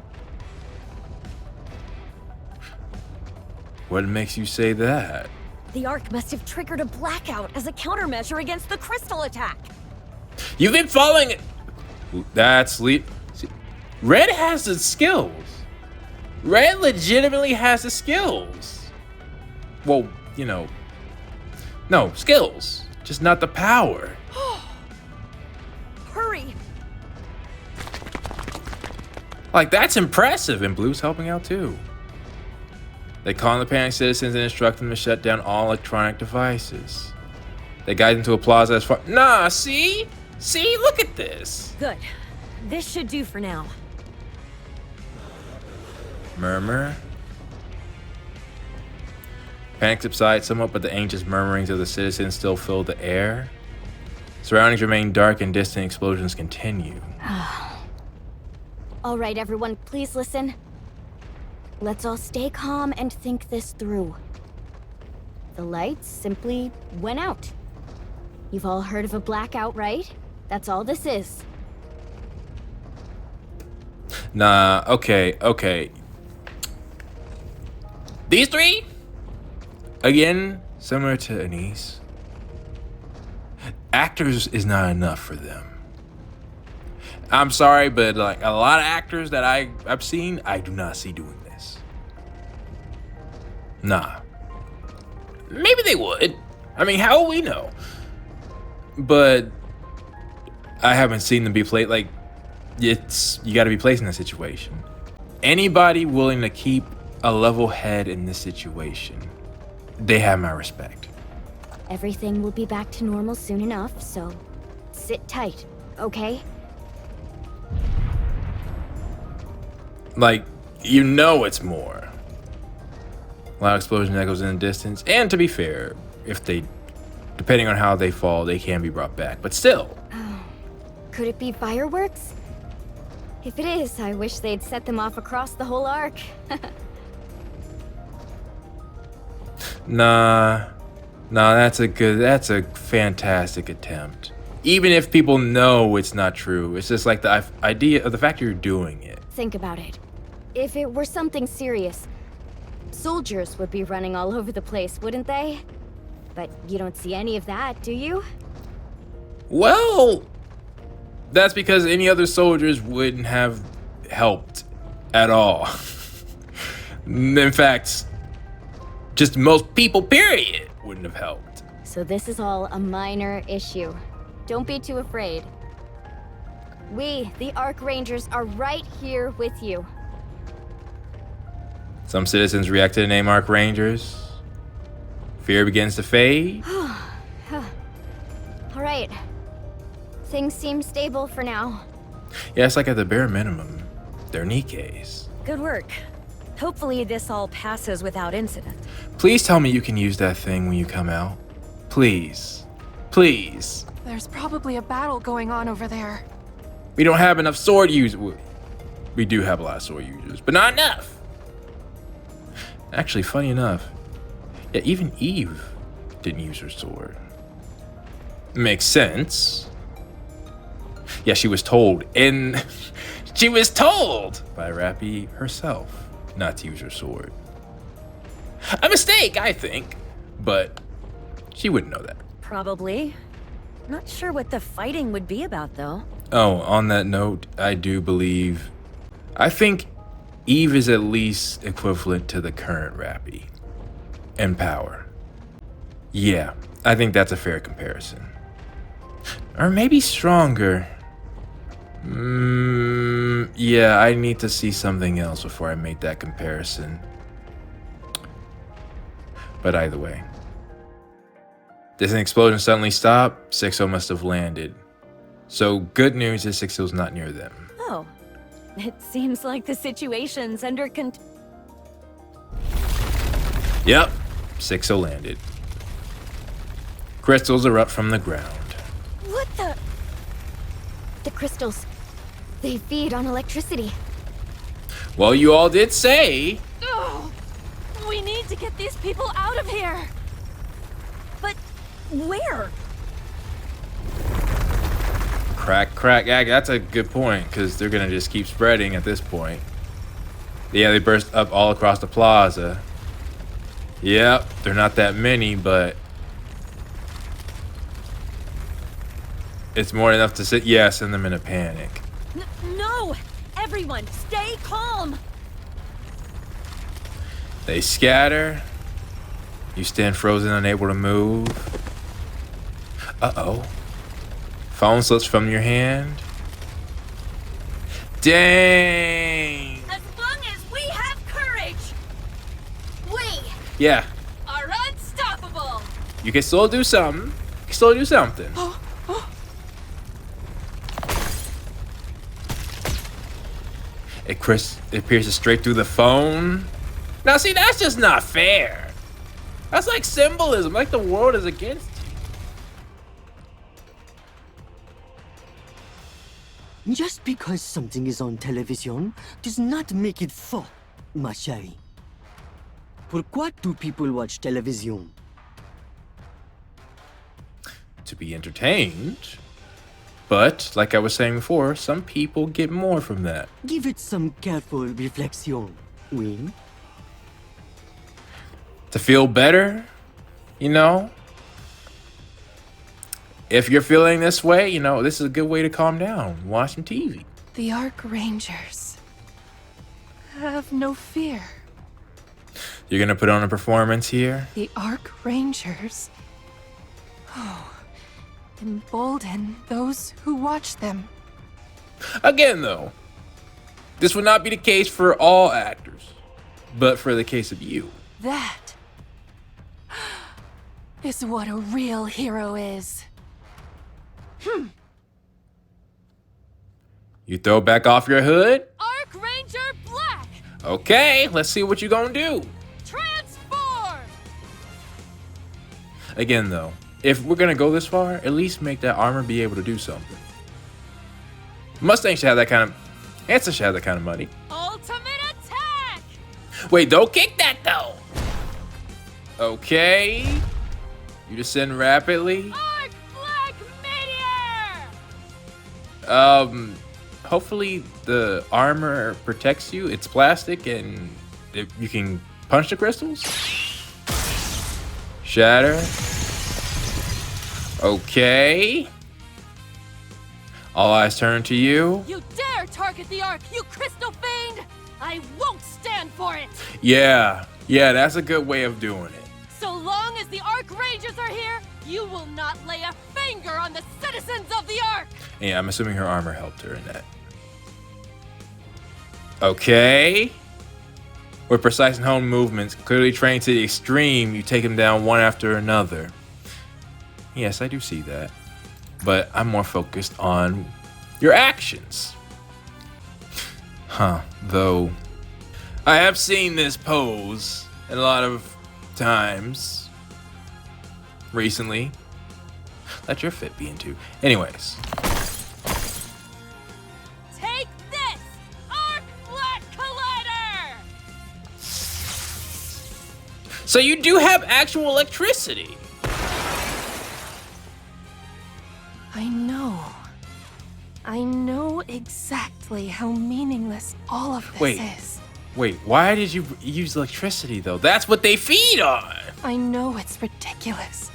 What makes you say that? The Ark must have triggered a blackout as a countermeasure against the crystal attack. You've been following it. That's Red has the skills. Red legitimately has the skills. Well, you know, no, skills, just not the power. Hurry! Like, that's impressive, and Blue's helping out too. They call on the panicked citizens and instruct them to shut down all electronic devices. They guide them to a plaza as far— Nah, see? See, look at this. Good. This should do for now. Murmur. Panic subsides somewhat, but the anxious murmurings of the citizens still fill the air. Surroundings remain dark and distant explosions continue. All right, everyone, please listen. Let's all stay calm and think this through. The lights simply went out. You've all heard of a blackout, right? That's all this is. Nah, okay. These three? Again, similar to Anise. Actors is not enough for them. I'm sorry, but like a lot of actors that I've seen, I do not see doing this. Nah. Maybe they would. I mean, how will we know? But I haven't seen them be played. Like, you got to be placed in that situation. Anybody willing to keep a level head in this situation, they have my respect. Everything will be back to normal soon enough, so sit tight, okay? Like, you know it's more. Loud explosion echoes in the distance, and to be fair, if they, depending on how they fall, they can be brought back, but still. Could it be fireworks? If it is, I wish they'd set them off across the whole arc. Nah, that's a fantastic attempt. Even if people know it's not true, it's just like the idea of the fact you're doing it. Think about it. If it were something serious, soldiers would be running all over the place, wouldn't they? But you don't see any of that, do you? Well, that's because any other soldiers wouldn't have helped at all. In fact, just most people, period, wouldn't have helped. So this is all a minor issue. Don't be too afraid. We, the Arc Rangers, are right here with you. Some citizens react to the name Arc Rangers. Fear begins to fade. All right. Things seem stable for now. Yeah, it's like at the bare minimum, they're Nikke's. Good work. Hopefully this all passes without incident. Please tell me you can use that thing when you come out. Please. Please. There's probably a battle going on over there. We don't have enough sword users. We do have a lot of sword users, but not enough. Actually, funny enough, yeah, even Eve didn't use her sword. Makes sense. Yeah, she was told by Rappy herself not to use her sword. A mistake, I think, but she wouldn't know that. Probably. Not sure what the fighting would be about, though. Oh, on that note, I think Eve is at least equivalent to the current Rappy in power. Yeah, I think that's a fair comparison. Or maybe stronger. Yeah, I need to see something else before I make that comparison. But either way. Does an explosion suddenly stop? Sixo must have landed. So good news is Sixo's not near them. Oh. It seems like the situation's under Yep, Sixo landed. Crystals erupt from the ground. What the? The crystals. They feed on electricity. Well, you all did say. Oh, we need to get these people out of here. But where? Crack. Yeah, that's a good point, because they're going to just keep spreading at this point. Yeah, they burst up all across the plaza. Yep, they're not that many, but it's more enough to send them in a panic. No! Everyone, stay calm! They scatter. You stand frozen, unable to move. Uh-oh. Phone slips from your hand. Dang! As long as we have courage, we Yeah, Are unstoppable. you can still do something. You can still do something. It pierces straight through the phone. Now, see, that's just not fair. That's like symbolism, like the world is against you. Just because something is on television does not make it faux, ma chérie. Pourquoi do people watch television? To be entertained. But, like I was saying before, some people get more from that. Give it some careful reflection, oui? To feel better, you know? If you're feeling this way, you know, this is a good way to calm down. Watch some TV. The Ark Rangers have no fear. You're gonna put on a performance here? The Ark Rangers, embolden those who watch them. Again, though, this would not be the case for all actors, but for the case of you. That is what a real hero is. You throw back off your hood? Arc Ranger Black. Okay, let's see what you're gonna do. Transform. Again, though, if we're gonna go this far, at least make that armor be able to do something. Mustang should have that kind of... Hanson should have that kind of money. Ultimate attack. Wait, don't kick that, though! Okay. You descend rapidly. Arc Black Meteor. Hopefully the armor protects you. It's plastic and you can punch the crystals. Shatter. Okay. All eyes turn to you. You dare target the Ark, you crystal fiend! I won't stand for it. Yeah, that's a good way of doing it. So long as the Ark Rangers are here, you will not lay a finger on the citizens of the Ark. Yeah, I'm assuming her armor helped her in that. Okay. With precise and honed movements, clearly trained to the extreme, you take them down one after another. Yes, I do see that. But I'm more focused on your actions. Though, I have seen this pose a lot of times recently. Let your fit be into. Anyways. Take this, Arc Black Collider! So you do have actual electricity. I know exactly how meaningless all of this is. Wait, why did you use electricity though? That's what they feed on. I know it's ridiculous.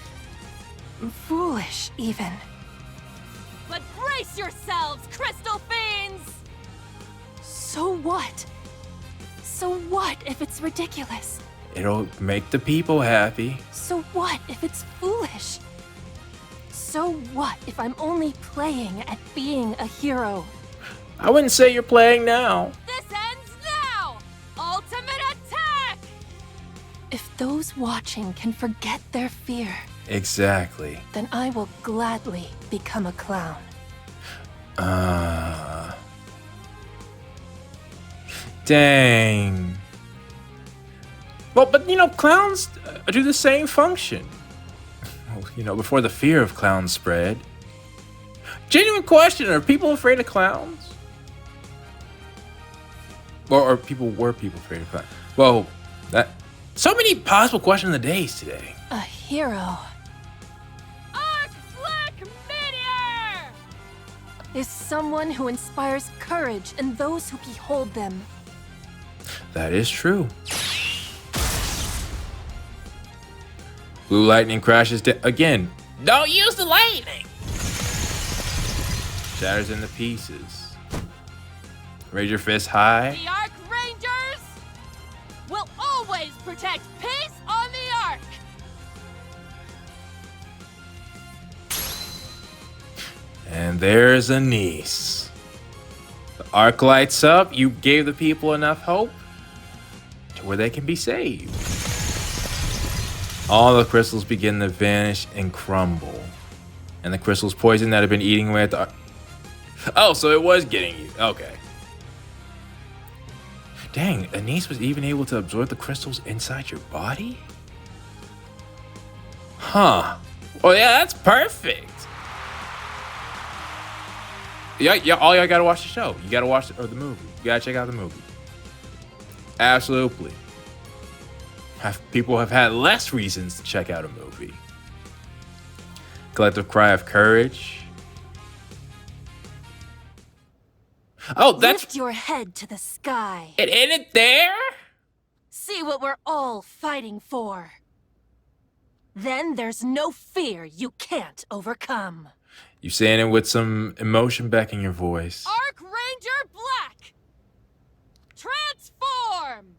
Foolish, even. But brace yourselves, crystal fiends! So what? So what if it's ridiculous? It'll make the people happy. So what if it's foolish? So what if I'm only playing at being a hero? I wouldn't say you're playing now. This ends now! Ultimate attack! If those watching can forget their fear, Exactly. then I will gladly become a clown. Dang. Well, but you know, clowns do the same function. You know, before the fear of clowns spread. Genuine question, are people afraid of clowns? Or were people afraid of clowns? Well, so many possible questions of the days today. A hero Arc Black Meteor! is someone who inspires courage in those who behold them. That is true. Blue lightning crashes again. Don't use the lightning! Shatters into pieces. Raise your fist high. The Arc Rangers will always protect peace on the Ark. And there's Anise. The arc lights up. You gave the people enough hope to where they can be saved. All the crystals begin to vanish and crumble. And the crystal's poison that had been eating away at the... Oh, so it was getting you. Okay. Dang, Anise was even able to absorb the crystals inside your body? Huh. Oh yeah, that's perfect. Yeah, all y'all gotta watch the show. You gotta watch the movie. You gotta check out the movie. Absolutely. People have had less reasons to check out a movie. Collective cry of courage. Oh, that's... Lift your head to the sky. It ended there? See what we're all fighting for. Then there's no fear you can't overcome. You saying it with some emotion back in your voice. Arc Ranger Black! Transform!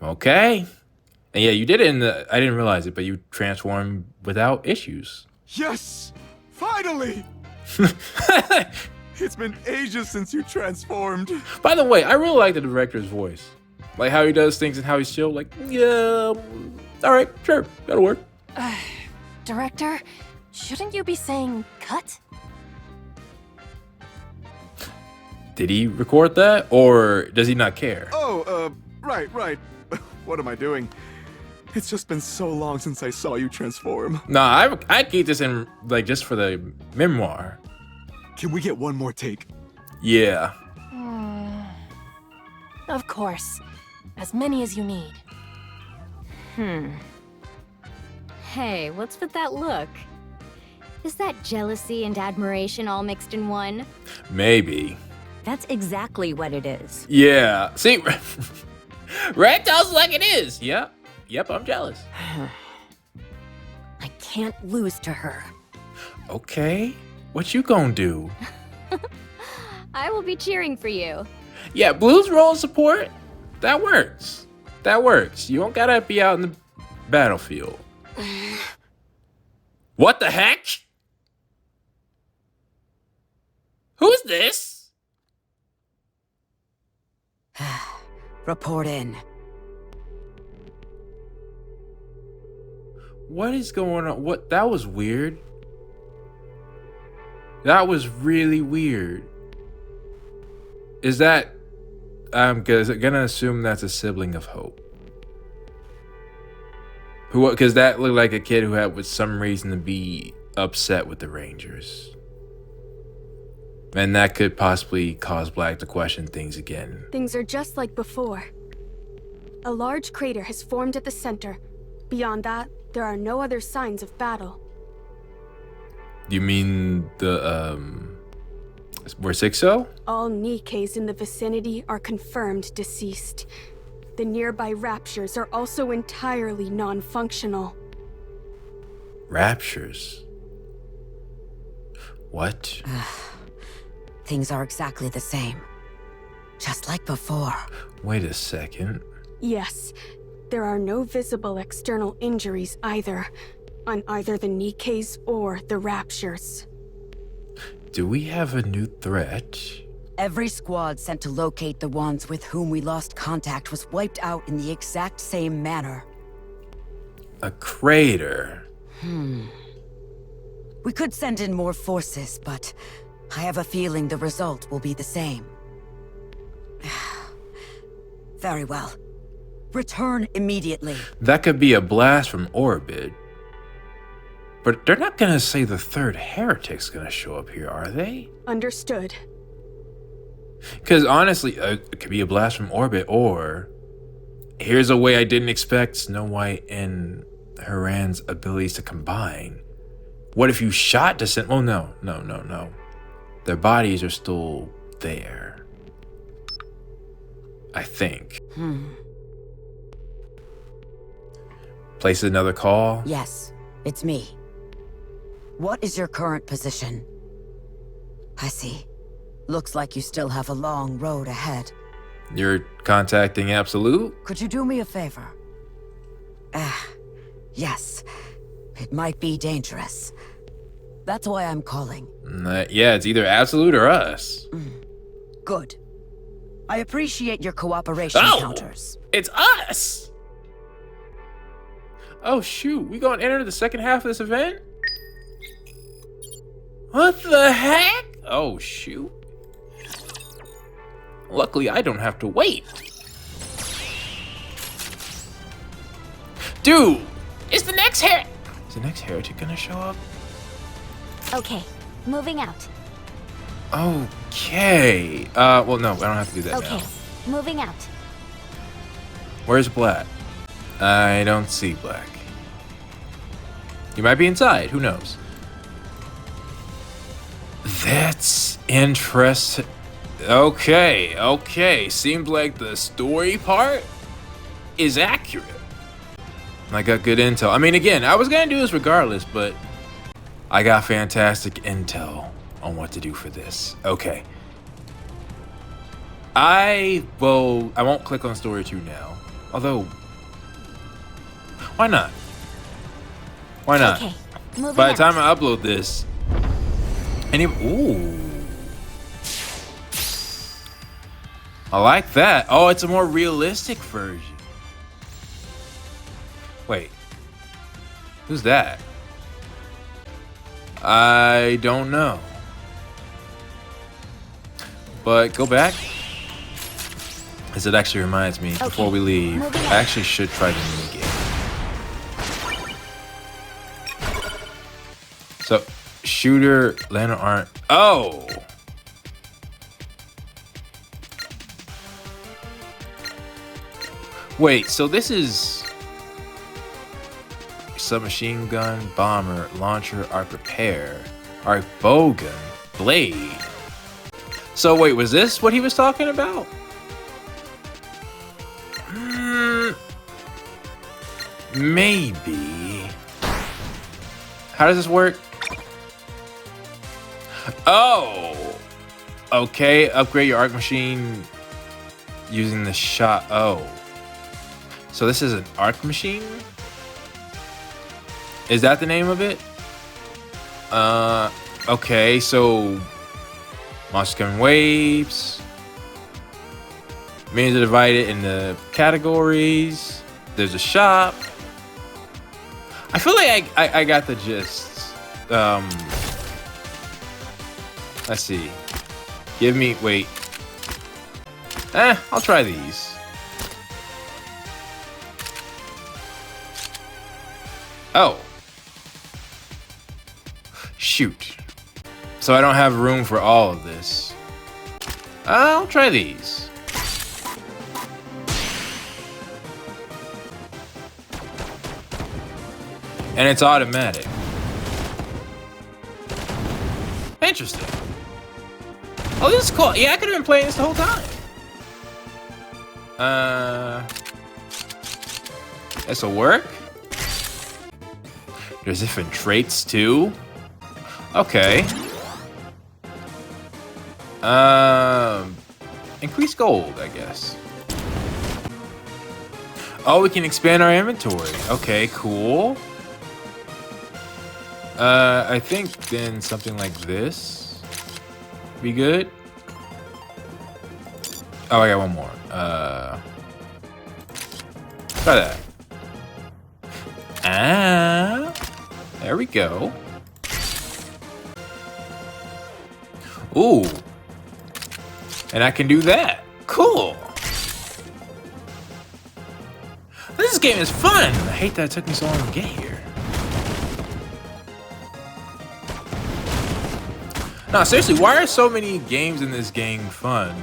Okay. And yeah, you did it in the... I didn't realize it, but you transformed without issues. Yes! Finally! It's been ages since you transformed. By the way, I really like the director's voice. Like how he does things and how he's chill. Like, yeah, all right, sure, that'll work. Director, shouldn't you be saying cut? Did he record that, or does he not care? Oh, right. What am I doing? It's just been so long since I saw you transform. Nah, I keep this in, like, just for the memoir. Can we get one more take? Yeah. Of course. As many as you need. Hey, what's with that look? Is that jealousy and admiration all mixed in one? Maybe. That's exactly what it is. Yeah. See, Red tells like it is. Yep, I'm jealous. I can't lose to her. Okay. What you gonna do? I will be cheering for you. Yeah, Blue's role of support, that works. That works. You don't gotta be out in the battlefield. What the heck? Who's this? Report in. What is going on? What? That was weird. That was really weird. Is that... I'm gonna assume that's a sibling of Hope. Who? Because that looked like a kid who had with some reason to be upset with the Rangers. And that could possibly cause Black to question things again. Things are just like before. A large crater has formed at the center. Beyond that, there are no other signs of battle. You mean the, where Sixo? All Nikkeis in the vicinity are confirmed deceased. The nearby Raptures are also entirely non-functional. Raptures? What? Things are exactly the same. Just like before. Wait a second. Yes, there are no visible external injuries either, on either the Nikkeis or the Raptures. Do we have a new threat? Every squad sent to locate the ones with whom we lost contact was wiped out in the exact same manner. A crater? We could send in more forces, but I have a feeling the result will be the same. Very well. Return immediately. That could be a blast from orbit. But they're not gonna say the third heretic's gonna show up here, are they? Understood. Because honestly, it could be a blast from orbit, or here's a way I didn't expect Snow White and Haran's abilities to combine. What if you shot Descent? Oh, no. Their bodies are still there. I think. Place another call? Yes, it's me. What is your current position? I see. Looks like you still have a long road ahead. You're contacting Absolute? Could you do me a favor? Yes. It might be dangerous. That's why I'm calling. Yeah, it's either Absolute or us. Good. I appreciate your cooperation, Counters. It's us! Oh shoot, we gonna enter the second half of this event? What the heck? Oh shoot. Luckily, I don't have to wait. Dude, is the next heretic gonna show up? Okay, moving out. Okay. Well, no, I don't have to do that Okay, now. moving out. Where's Black? I don't see Black. He might be inside. Who knows? That's interesting. Okay. Seems like the story part is accurate. I got good intel. I mean, again, I was gonna do this regardless, but I got fantastic intel on what to do for this. Okay. I won't click on story 2 now. Although, why not? Why not? Okay, moving By the out. time I upload this, ooh. I like that. Oh, it's a more realistic version. Wait. Who's that? I don't know. But go back. As it actually reminds me, before we leave, moving on. I actually should try the mini game. So, shooter, lantern aren't. Oh! Wait, so this is submachine gun, bomber, launcher, arc repair, arc bowgun, blade. So wait, was this what he was talking about? Maybe. How does this work? Oh! Okay, upgrade your arc machine using the shot. Oh. So this is an arc machine? Is that the name of it? Okay, so monsters come in waves. Means to divide it into categories. There's a shop. I feel like I got the gist. Let's see. Wait. I'll try these. Oh. Shoot. So I don't have room for all of this. I'll try these. And it's automatic. Interesting. Oh, this is cool. Yeah, I could have been playing this the whole time. This'll work. There's different traits too. Okay. Increase gold, I guess. Oh, we can expand our inventory. Okay, cool. I think then something like this be good. Oh, I got one more. Try that. There we go. Ooh. And I can do that. Cool. This game is fun. I hate that it took me so long to get here. No, seriously, why are so many games in this game fun?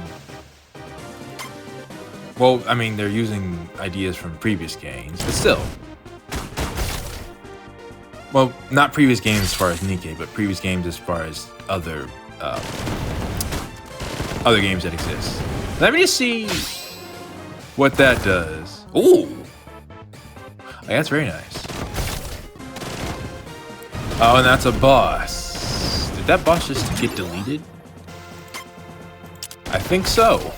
Well, I mean, they're using ideas from previous games, but still. Well, not previous games as far as Nikke, but previous games as far as other games that exist. Let me just see what that does. Ooh, oh, that's very nice. Oh, and that's a boss. Did that boss just get deleted? I think so.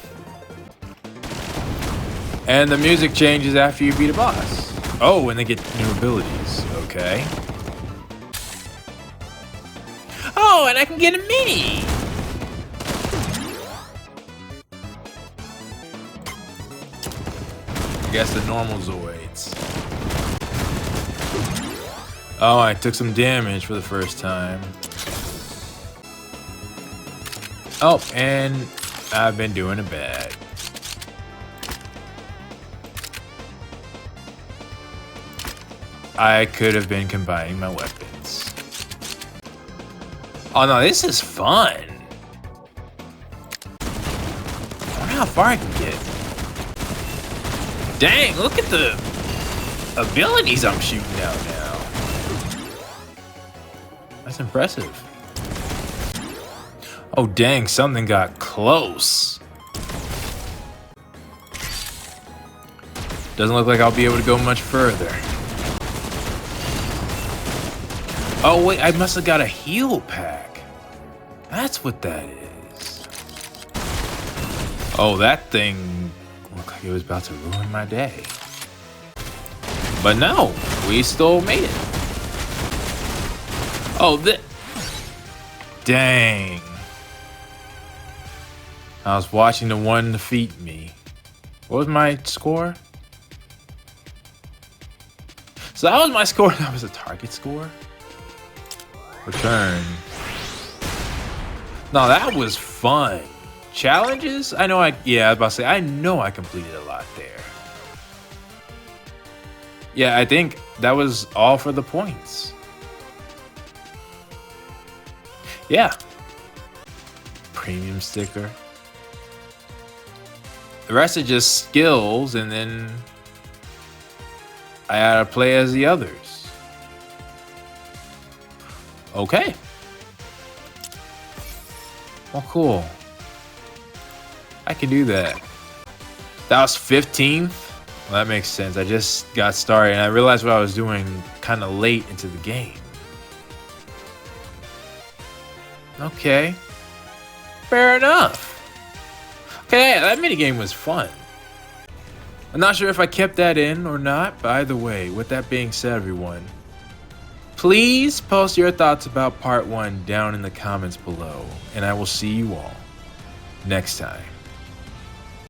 And the music changes after you beat a boss. Oh, and they get new abilities. Okay. Oh, and I can get a mini! I guess the normal Zoids. Oh, I took some damage for the first time. Oh, and I've been doing it bad. I could have been combining my weapons. Oh no, this is fun. I wonder how far I can get. Dang, look at the abilities I'm shooting out now. That's impressive. Oh dang, something got close. Doesn't look like I'll be able to go much further. Oh wait, I must have got a heal pack. That's what that is. Oh, that thing looked like it was about to ruin my day. But no, we still made it. Oh, dang. I was watching the one defeat me. What was my score? So that was my score. That was a target score. Return. No, that was fun. Challenges? I know I was about to say, I know I completed a lot there. Yeah, I think that was all for the points. Yeah. Premium sticker. The rest are just skills, and then I gotta play as the others. Okay. Well, cool. I can do that. That was 15th? Well, that makes sense. I just got started and I realized what I was doing kind of late into the game. Okay. Fair enough. Okay, that minigame was fun. I'm not sure if I kept that in or not, but either way, with that being said, everyone, please post your thoughts about part 1 down in the comments below, and I will see you all next time.